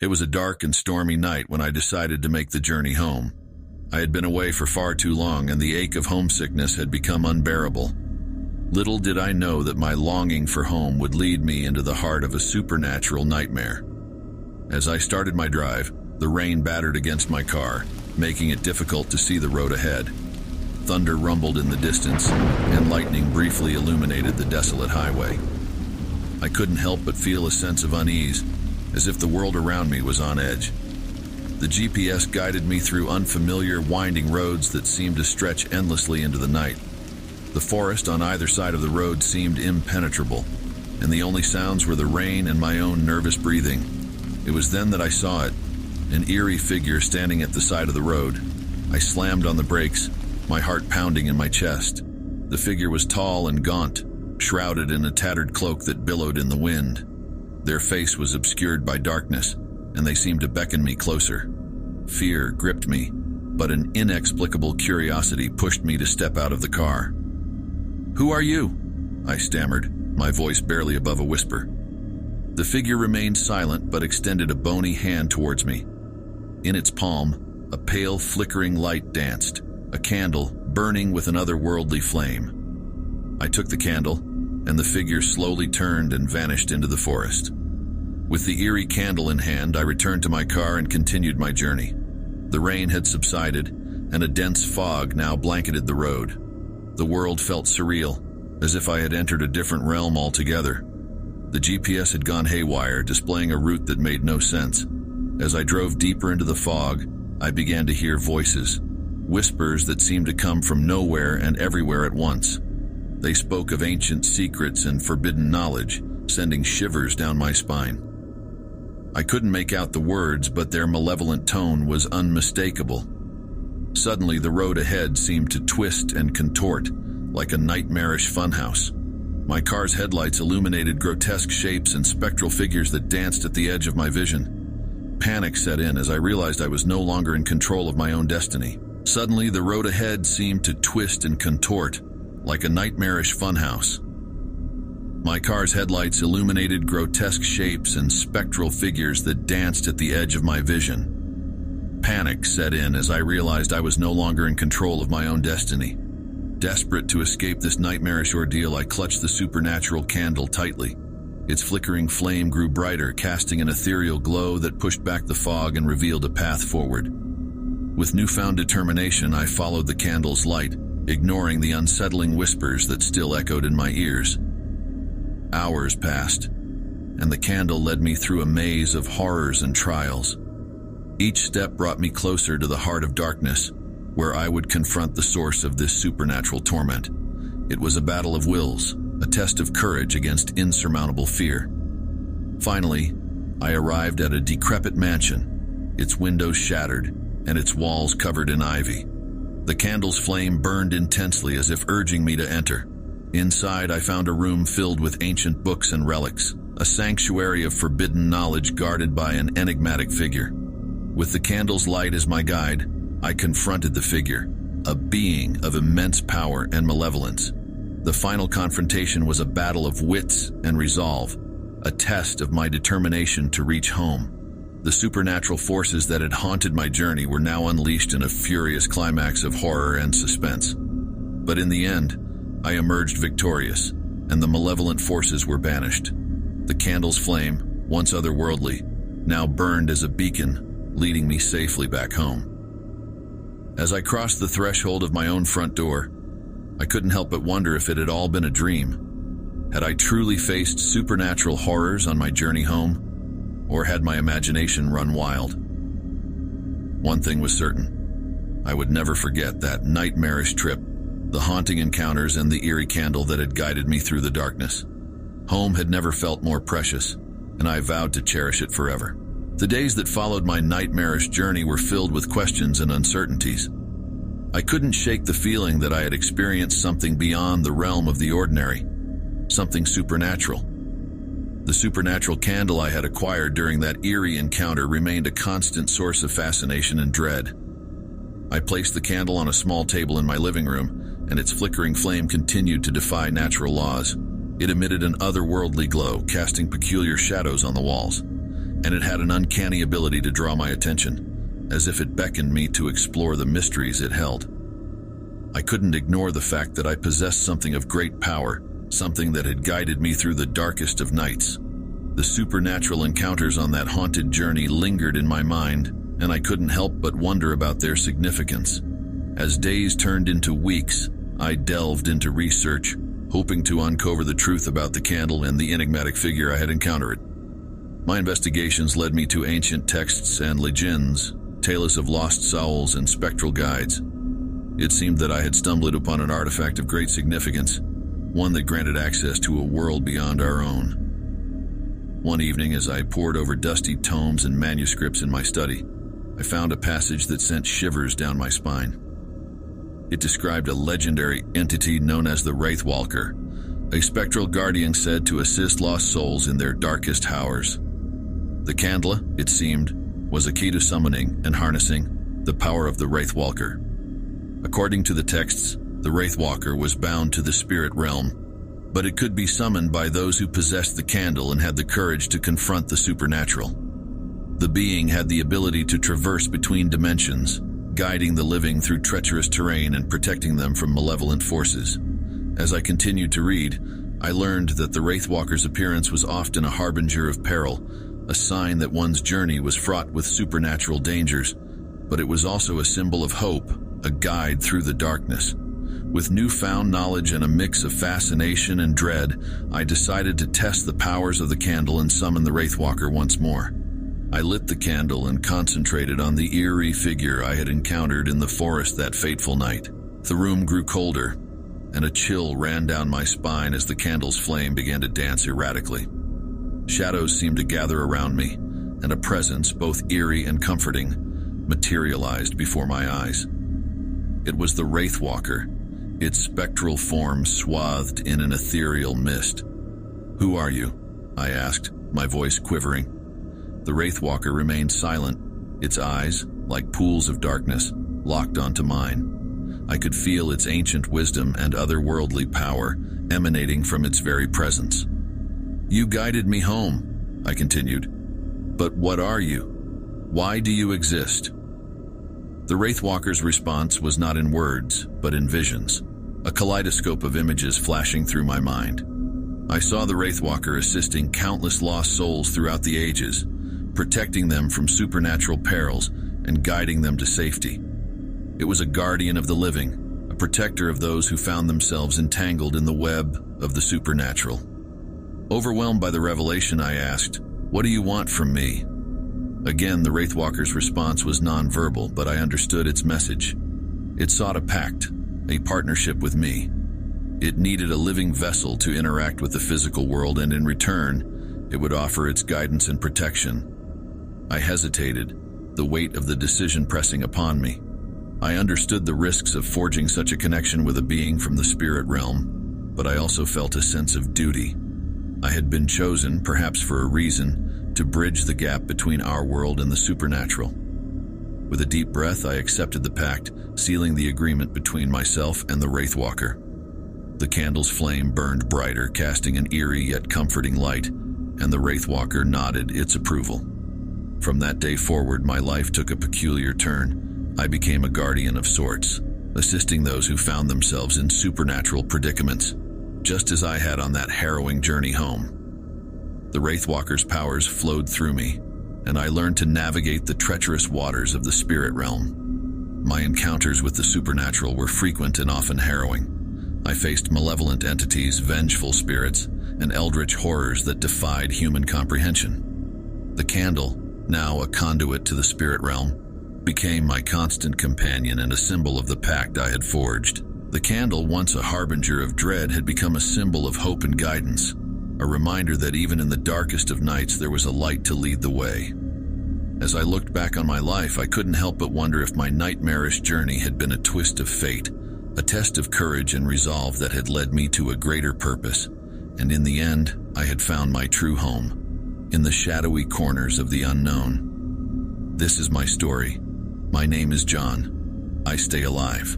It was a dark and stormy night when I decided to make the journey home. I had been away for far too long, and the ache of homesickness had become unbearable. Little did I know that my longing for home would lead me into the heart of a supernatural nightmare. As I started my drive, the rain battered against my car, making it difficult to see the road ahead. Thunder rumbled in the distance, and lightning briefly illuminated the desolate highway. I couldn't help but feel a sense of unease, as if the world around me was on edge. The GPS guided me through unfamiliar, winding roads that seemed to stretch endlessly into the night. The forest on either side of the road seemed impenetrable, and the only sounds were the rain and my own nervous breathing. It was then that I saw it, an eerie figure standing at the side of the road. I slammed on the brakes, my heart pounding in my chest. The figure was tall and gaunt, shrouded in a tattered cloak that billowed in the wind. Their face was obscured by darkness, and they seemed to beckon me closer. Fear gripped me, but an inexplicable curiosity pushed me to step out of the car. "Who are you?" I stammered, my voice barely above a whisper. The figure remained silent but extended a bony hand towards me. In its palm, a pale, flickering light danced, a candle burning with an otherworldly flame. I took the candle, and the figure slowly turned and vanished into the forest. With the eerie candle in hand, I returned to my car and continued my journey. The rain had subsided, and a dense fog now blanketed the road. The world felt surreal, as if I had entered a different realm altogether. The GPS had gone haywire, displaying a route that made no sense. As I drove deeper into the fog, I began to hear voices, whispers that seemed to come from nowhere and everywhere at once. They spoke of ancient secrets and forbidden knowledge, sending shivers down my spine. I couldn't make out the words, but their malevolent tone was unmistakable. Suddenly, the road ahead seemed to twist and contort, like a nightmarish funhouse. My car's headlights illuminated grotesque shapes and spectral figures that danced at the edge of my vision. Panic set in as I realized I was no longer in control of my own destiny. Suddenly, the road ahead seemed to twist and contort, like a nightmarish funhouse. My car's headlights illuminated grotesque shapes and spectral figures that danced at the edge of my vision. Panic set in as I realized I was no longer in control of my own destiny. Desperate to escape this nightmarish ordeal, I clutched the supernatural candle tightly. Its flickering flame grew brighter, casting an ethereal glow that pushed back the fog and revealed a path forward. With newfound determination, I followed the candle's light, ignoring the unsettling whispers that still echoed in my ears. Hours passed, and the candle led me through a maze of horrors and trials. Each step brought me closer to the heart of darkness, where I would confront the source of this supernatural torment. It was a battle of wills, a test of courage against insurmountable fear. Finally, I arrived at a decrepit mansion, its windows shattered and its walls covered in ivy. The candle's flame burned intensely as if urging me to enter. Inside, I found a room filled with ancient books and relics, a sanctuary of forbidden knowledge guarded by an enigmatic figure. With the candle's light as my guide, I confronted the figure, a being of immense power and malevolence. The final confrontation was a battle of wits and resolve, a test of my determination to reach home. The supernatural forces that had haunted my journey were now unleashed in a furious climax of horror and suspense. But in the end, I emerged victorious, and the malevolent forces were banished. The candle's flame, once otherworldly, now burned as a beacon, leading me safely back home. As I crossed the threshold of my own front door, I couldn't help but wonder if it had all been a dream. Had I truly faced supernatural horrors on my journey home, or had my imagination run wild? One thing was certain: I would never forget that nightmarish trip, the haunting encounters, and the eerie candle that had guided me through the darkness. Home had never felt more precious, and I vowed to cherish it forever. The days that followed my nightmarish journey were filled with questions and uncertainties. I couldn't shake the feeling that I had experienced something beyond the realm of the ordinary, something supernatural. The supernatural candle I had acquired during that eerie encounter remained a constant source of fascination and dread. I placed the candle on a small table in my living room, and its flickering flame continued to defy natural laws. It emitted an otherworldly glow, casting peculiar shadows on the walls. and it had an uncanny ability to draw my attention, as if it beckoned me to explore the mysteries it held. I couldn't ignore the fact that I possessed something of great power, something that had guided me through the darkest of nights. The supernatural encounters on that haunted journey lingered in my mind, and I couldn't help but wonder about their significance. As days turned into weeks, I delved into research, hoping to uncover the truth about the candle and the enigmatic figure I had encountered. My investigations led me to ancient texts and legends, tales of lost souls and spectral guides. It seemed that I had stumbled upon an artifact of great significance, one that granted access to a world beyond our own. One evening, as I pored over dusty tomes and manuscripts in my study, I found a passage that sent shivers down my spine. It described a legendary entity known as the Wraithwalker, a spectral guardian said to assist lost souls in their darkest hours. The candle, it seemed, was a key to summoning and harnessing the power of the Wraithwalker. According to the texts, the Wraithwalker was bound to the spirit realm, but it could be summoned by those who possessed the candle and had the courage to confront the supernatural. The being had the ability to traverse between dimensions, guiding the living through treacherous terrain and protecting them from malevolent forces. As I continued to read, I learned that the Wraithwalker's appearance was often a harbinger of peril, a sign that one's journey was fraught with supernatural dangers, but it was also a symbol of hope, a guide through the darkness. With newfound knowledge and a mix of fascination and dread, I decided to test the powers of the candle and summon the Wraithwalker once more. I lit the candle and concentrated on the eerie figure I had encountered in the forest that fateful night. The room grew colder, and a chill ran down my spine as the candle's flame began to dance erratically. Shadows seemed to gather around me, and a presence, both eerie and comforting, materialized before my eyes. It was the Wraithwalker, its spectral form swathed in an ethereal mist. "Who are you?" I asked, my voice quivering. The Wraithwalker remained silent, its eyes, like pools of darkness, locked onto mine. I could feel its ancient wisdom and otherworldly power emanating from its very presence. "You guided me home," I continued. "But what are you? Why do you exist?" The Wraithwalker's response was not in words, but in visions, a kaleidoscope of images flashing through my mind. I saw the Wraithwalker assisting countless lost souls throughout the ages, protecting them from supernatural perils and guiding them to safety. It was a guardian of the living, a protector of those who found themselves entangled in the web of the supernatural. Overwhelmed by the revelation, I asked, "What do you want from me?" Again, the Wraithwalker's response was nonverbal, but I understood its message. It sought a pact, a partnership with me. It needed a living vessel to interact with the physical world, and in return, it would offer its guidance and protection. I hesitated, the weight of the decision pressing upon me. I understood the risks of forging such a connection with a being from the spirit realm, but I also felt a sense of duty. I had been chosen, perhaps for a reason, to bridge the gap between our world and the supernatural. With a deep breath, I accepted the pact, sealing the agreement between myself and the Wraithwalker. The candle's flame burned brighter, casting an eerie yet comforting light, and the Wraithwalker nodded its approval. From that day forward, my life took a peculiar turn. I became a guardian of sorts, assisting those who found themselves in supernatural predicaments, just as I had on that harrowing journey home. The Wraithwalker's powers flowed through me, and I learned to navigate the treacherous waters of the spirit realm. My encounters with the supernatural were frequent and often harrowing. I faced malevolent entities, vengeful spirits, and eldritch horrors that defied human comprehension. The candle, now a conduit to the spirit realm, became my constant companion and a symbol of the pact I had forged. The candle, once a harbinger of dread, had become a symbol of hope and guidance, a reminder that even in the darkest of nights there was a light to lead the way. As I looked back on my life, I couldn't help but wonder if my nightmarish journey had been a twist of fate, a test of courage and resolve that had led me to a greater purpose, and in the end, I had found my true home, in the shadowy corners of the unknown. This is my story. My name is John. I stay alive.